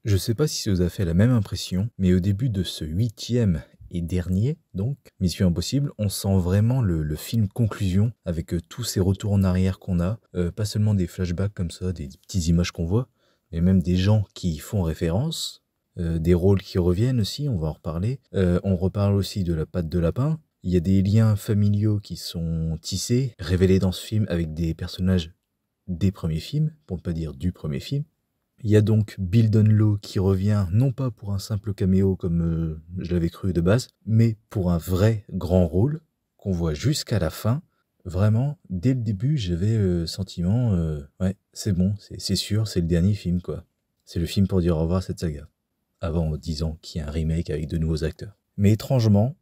Je sais pas si ça vous a fait la même impression, mais au début de ce 8e et dernier, donc, Mission Impossible, on sent vraiment le film conclusion avec tous ces retours en arrière qu'on a, pas seulement des flashbacks comme ça, des petites images qu'on voit, mais même des gens qui y font référence, des rôles qui reviennent aussi, on va en reparler. On reparle aussi de la patte de lapin. Il y a des liens familiaux qui sont tissés, révélés dans ce film avec des personnages des premiers films, pour ne pas dire du premier film. Il y a donc Bill Dunlow qui revient non pas pour un simple caméo comme je l'avais cru de base, mais pour un vrai grand rôle qu'on voit jusqu'à la fin. Vraiment, dès le début, j'avais le sentiment, ouais, c'est bon, c'est sûr, c'est le dernier film, quoi. C'est le film pour dire au revoir à cette saga. Avant 10 ans qu'il y a un remake avec de nouveaux acteurs. Mais étrangement,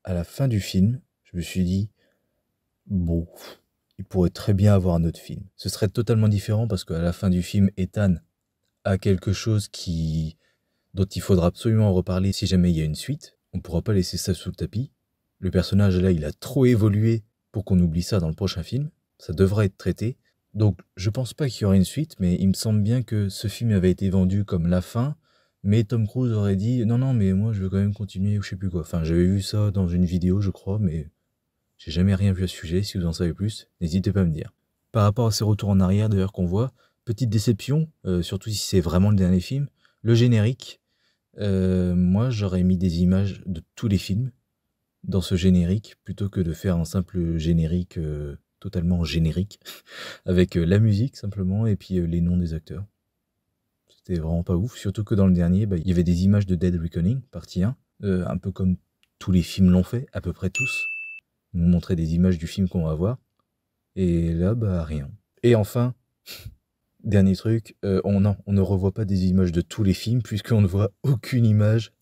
à la fin du film, je me suis dit, bon, il pourrait très bien avoir un autre film. Ce serait totalement différent parce qu'à la fin du film, Ethan à quelque chose dont il faudra absolument reparler si jamais il y a une suite. On ne pourra pas laisser ça sous le tapis. Le personnage là, il a trop évolué pour qu'on oublie ça dans le prochain film. Ça devrait être traité. Donc je pense pas qu'il y aura une suite, mais il me semble bien que ce film avait été vendu comme la fin, mais Tom Cruise aurait dit non non mais moi je veux quand même continuer ou je sais plus quoi. Enfin j'avais vu ça dans une vidéo je crois, mais j'ai jamais rien vu à ce sujet. Si vous en savez plus, n'hésitez pas à me dire. Par rapport à ces retours en arrière d'ailleurs qu'on voit, petite déception, surtout si c'est vraiment le dernier film, le générique. Moi, j'aurais mis des images de tous les films dans ce générique, plutôt que de faire un simple générique totalement générique, avec la musique simplement, et puis les noms des acteurs. C'était vraiment pas ouf, surtout que dans le dernier, il y avait des images de Dead Reckoning, partie 1, un peu comme tous les films l'ont fait, à peu près tous. Nous montrer des images du film qu'on va voir, et là, rien. Et enfin, dernier truc, on ne revoit pas des images de tous les films, puisqu'on ne voit aucune image,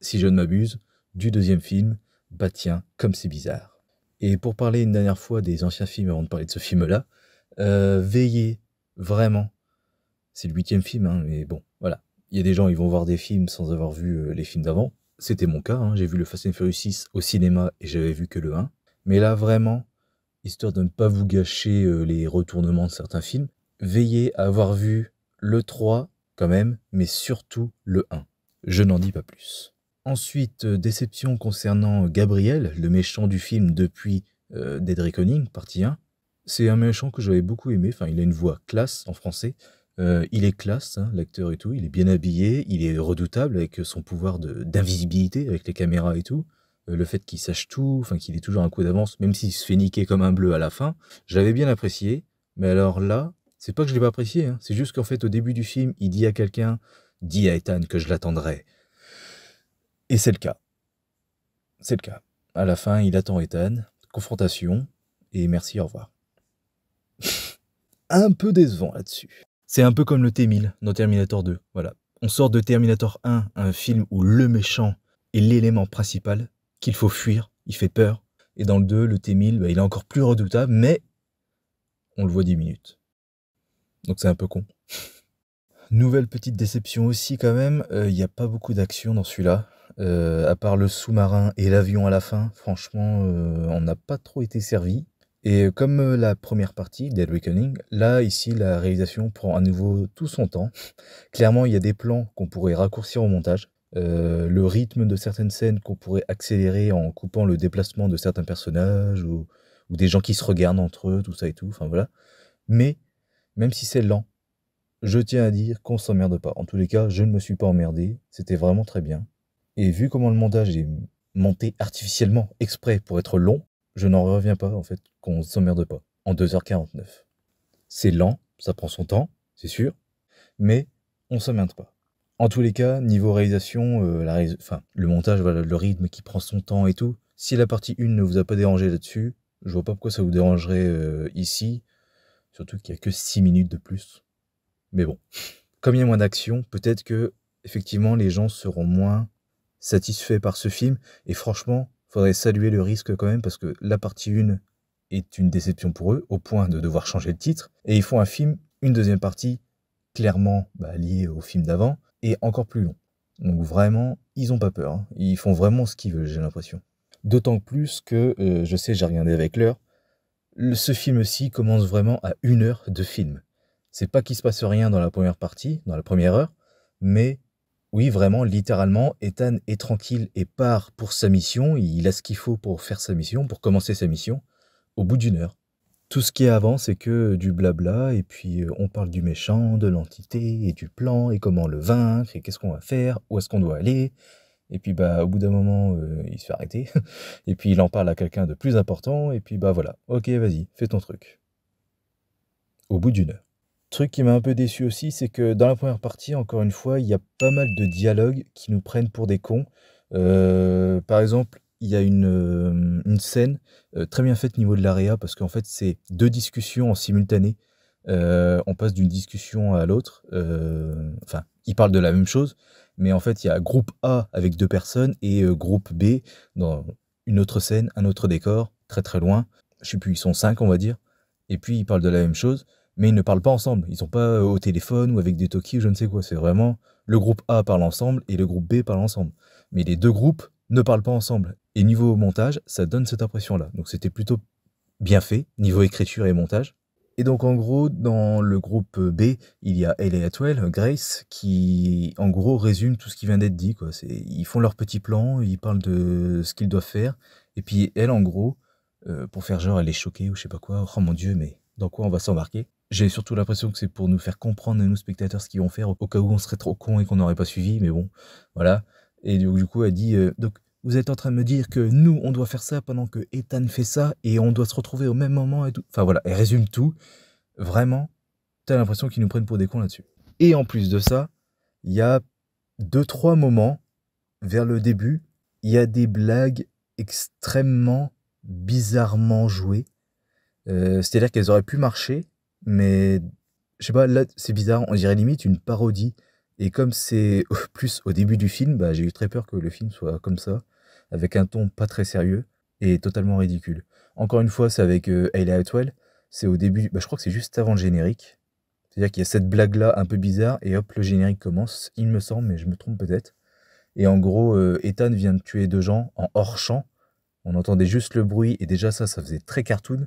si je ne m'abuse, du deuxième film. Bah tiens, comme c'est bizarre. Et pour parler une dernière fois des anciens films avant de parler de ce film-là, veillez, vraiment, c'est le 8e film, hein, mais bon, voilà. Il y a des gens, ils vont voir des films sans avoir vu les films d'avant. C'était mon cas, hein, j'ai vu le Fast and Furious 6 au cinéma et j'avais vu que le 1. Mais là, vraiment, histoire de ne pas vous gâcher les retournements de certains films, veillez à avoir vu le 3 quand même, mais surtout le 1. Je n'en dis pas plus. Ensuite, déception concernant Gabriel, le méchant du film depuis Dead Reckoning, partie 1. C'est un méchant que j'avais beaucoup aimé, enfin il a une voix classe en français. Il est classe, hein, l'acteur et tout, il est bien habillé, il est redoutable avec son pouvoir d'invisibilité, avec les caméras et tout. Le fait qu'il sache tout, enfin qu'il ait toujours un coup d'avance, même s'il se fait niquer comme un bleu à la fin, j'avais bien apprécié. Mais alors là, c'est pas que je l'ai pas apprécié, hein, c'est juste qu'en fait au début du film, il dit à quelqu'un, dis à Ethan que je l'attendrai. Et c'est le cas. C'est le cas. À la fin, il attend Ethan, confrontation, et merci, au revoir. Un peu décevant là-dessus. C'est un peu comme le T-1000 dans Terminator 2, voilà. On sort de Terminator 1, un film où le méchant est l'élément principal, qu'il faut fuir, il fait peur. Et dans le 2, le T-1000, il est encore plus redoutable, mais on le voit 10 minutes. Donc c'est un peu con. Nouvelle petite déception aussi quand même, il n'y a pas beaucoup d'action dans celui-là. À part le sous-marin et l'avion à la fin, franchement, on n'a pas trop été servi. Et comme la première partie, Dead Reckoning, là, ici, la réalisation prend à nouveau tout son temps. Clairement, il y a des plans qu'on pourrait raccourcir au montage. Le rythme de certaines scènes qu'on pourrait accélérer en coupant le déplacement de certains personnages ou des gens qui se regardent entre eux, tout ça et tout, enfin voilà. Mais, même si c'est lent, je tiens à dire qu'on s'emmerde pas. En tous les cas, je ne me suis pas emmerdé, c'était vraiment très bien. Et vu comment le montage est monté artificiellement exprès pour être long, je n'en reviens pas en fait qu'on ne s'emmerde pas en 2h49. C'est lent, ça prend son temps, c'est sûr, mais on s'emmerde pas. En tous les cas, niveau réalisation, le montage, voilà, le rythme qui prend son temps et tout, si la partie 1 ne vous a pas dérangé là-dessus, je vois pas pourquoi ça vous dérangerait ici, surtout qu'il y a que 6 minutes de plus. Mais bon, comme il y a moins d'action, peut-être que effectivement les gens seront moins satisfaits par ce film, et franchement, faudrait saluer le risque quand même, parce que la partie 1 est une déception pour eux, au point de devoir changer de titre, et ils font un film, une deuxième partie, clairement liée au film d'avant, et encore plus long. Donc vraiment, ils ont pas peur, hein. Ils font vraiment ce qu'ils veulent, j'ai l'impression. D'autant plus que, je sais, j'ai regardé avec l'heure, ce film-ci commence vraiment à 1 heure de film. C'est pas qu'il se passe rien dans la première partie, dans la première heure, mais Oui, vraiment, littéralement, Ethan est tranquille et part pour sa mission. Il a ce qu'il faut pour faire sa mission, pour commencer sa mission, au bout d'une heure. Tout ce qui est avant, c'est que du blabla, et puis on parle du méchant, de l'entité, et du plan, et comment le vaincre, et qu'est-ce qu'on va faire, où est-ce qu'on doit aller. Et puis bah au bout d'un moment, il se fait arrêter, et puis il en parle à quelqu'un de plus important, et puis bah voilà, ok vas-y, fais ton truc. Au bout d'une heure. Truc qui m'a un peu déçu aussi, c'est que dans la première partie, encore une fois, il y a pas mal de dialogues qui nous prennent pour des cons. Par exemple, il y a une scène très bien faite au niveau de l'AREA, parce qu'en fait, c'est deux discussions en simultané. On passe d'une discussion à l'autre. Enfin, ils parlent de la même chose, mais en fait, il y a groupe A avec deux personnes et groupe B dans une autre scène, un autre décor, très très loin. Je sais plus, ils sont 5, on va dire. Et puis, ils parlent de la même chose, mais ils ne parlent pas ensemble. Ils sont pas au téléphone ou avec des talkies ou je ne sais quoi. C'est vraiment le groupe A parle ensemble et le groupe B parle ensemble. Mais les deux groupes ne parlent pas ensemble. Et niveau montage, ça donne cette impression-là. Donc c'était plutôt bien fait, niveau écriture et montage. Et donc en gros, dans le groupe B, il y a Ellie Atwell, Grace, qui en gros résume tout ce qui vient d'être dit, quoi. Ils font leur petit plan, ils parlent de ce qu'ils doivent faire. Et puis elle, en gros, pour faire genre elle est choquée ou je sais pas quoi, oh mon dieu, mais dans quoi on va s'embarquer? J'ai surtout l'impression que c'est pour nous faire comprendre, nous spectateurs, ce qu'ils vont faire, au cas où on serait trop con et qu'on n'aurait pas suivi, mais bon, voilà. Et du coup, elle dit, donc vous êtes en train de me dire que nous, on doit faire ça pendant que Ethan fait ça, et on doit se retrouver au même moment et tout. Enfin voilà, elle résume tout. Vraiment, t'as l'impression qu'ils nous prennent pour des cons là-dessus. Et en plus de ça, il y a deux, trois moments, vers le début, il y a des blagues extrêmement bizarrement jouées. C'est-à-dire qu'elles auraient pu marcher, mais je sais pas, là c'est bizarre, on dirait limite une parodie. Et comme c'est plus au début du film, bah, j'ai eu très peur que le film soit comme ça, avec un ton pas très sérieux et totalement ridicule. Encore une fois, c'est avec Hayley Atwell, c'est au début, bah, je crois que c'est juste avant le générique. C'est-à-dire qu'il y a cette blague-là un peu bizarre, et hop, le générique commence, il me semble, mais je me trompe peut-être. Et en gros, Ethan vient de tuer deux gens en hors-champ. On entendait juste le bruit, et déjà ça faisait très cartoon.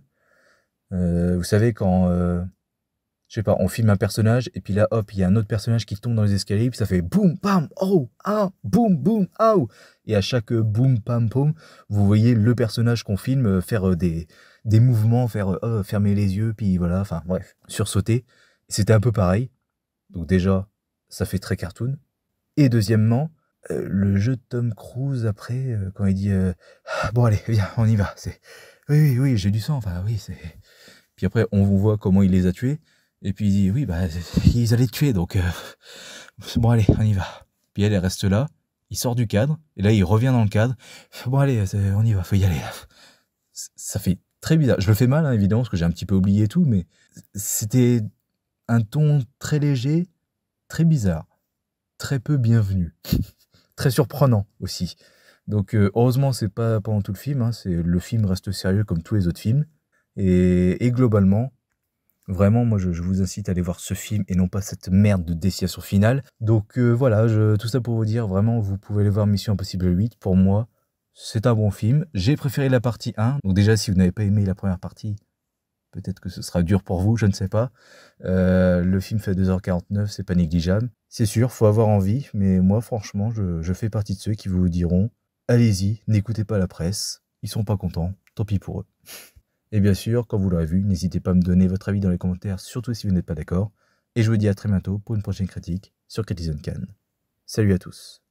Vous savez, quand, je sais pas, on filme un personnage, et puis là, hop, il y a un autre personnage qui tombe dans les escaliers, puis ça fait boum, pam, oh, ah, boum, boum, oh. Et à chaque boum, pam, boum, vous voyez le personnage qu'on filme faire des mouvements, faire fermer les yeux, puis voilà, enfin bref, sursauter. C'était un peu pareil. Donc déjà, ça fait très cartoon. Et deuxièmement, le jeu de Tom Cruise après, quand il dit ah, bon allez, viens, on y va. C'est oui, oui, oui, j'ai du sang, enfin oui, c'est. Puis après, on vous voit comment il les a tués. Et puis il dit oui, bah ils allaient te tuer, donc bon allez, on y va. Puis elle reste là, il sort du cadre, et là il revient dans le cadre. Bon allez, on y va, faut y aller. Ça fait très bizarre. Je le fais mal, hein, évidemment, parce que j'ai un petit peu oublié tout, mais c'était un ton très léger, très bizarre, très peu bienvenu, très surprenant aussi. Donc heureusement, c'est pas pendant tout le film, hein, le film reste sérieux comme tous les autres films. Et globalement, vraiment, moi je vous incite à aller voir ce film et non pas cette merde de destination finale. Donc voilà, tout ça pour vous dire, vraiment, vous pouvez aller voir Mission Impossible 8. Pour moi, c'est un bon film. J'ai préféré la partie 1. Donc déjà, si vous n'avez pas aimé la première partie, peut-être que ce sera dur pour vous, je ne sais pas. Le film fait 2h49, c'est pas négligeable. C'est sûr, faut avoir envie, mais moi, franchement, je fais partie de ceux qui vous diront allez-y, n'écoutez pas la presse, ils sont pas contents, tant pis pour eux. Et bien sûr, quand vous l'aurez vu, n'hésitez pas à me donner votre avis dans les commentaires, surtout si vous n'êtes pas d'accord. Et je vous dis à très bientôt pour une prochaine critique sur Citizen Kane. Salut à tous.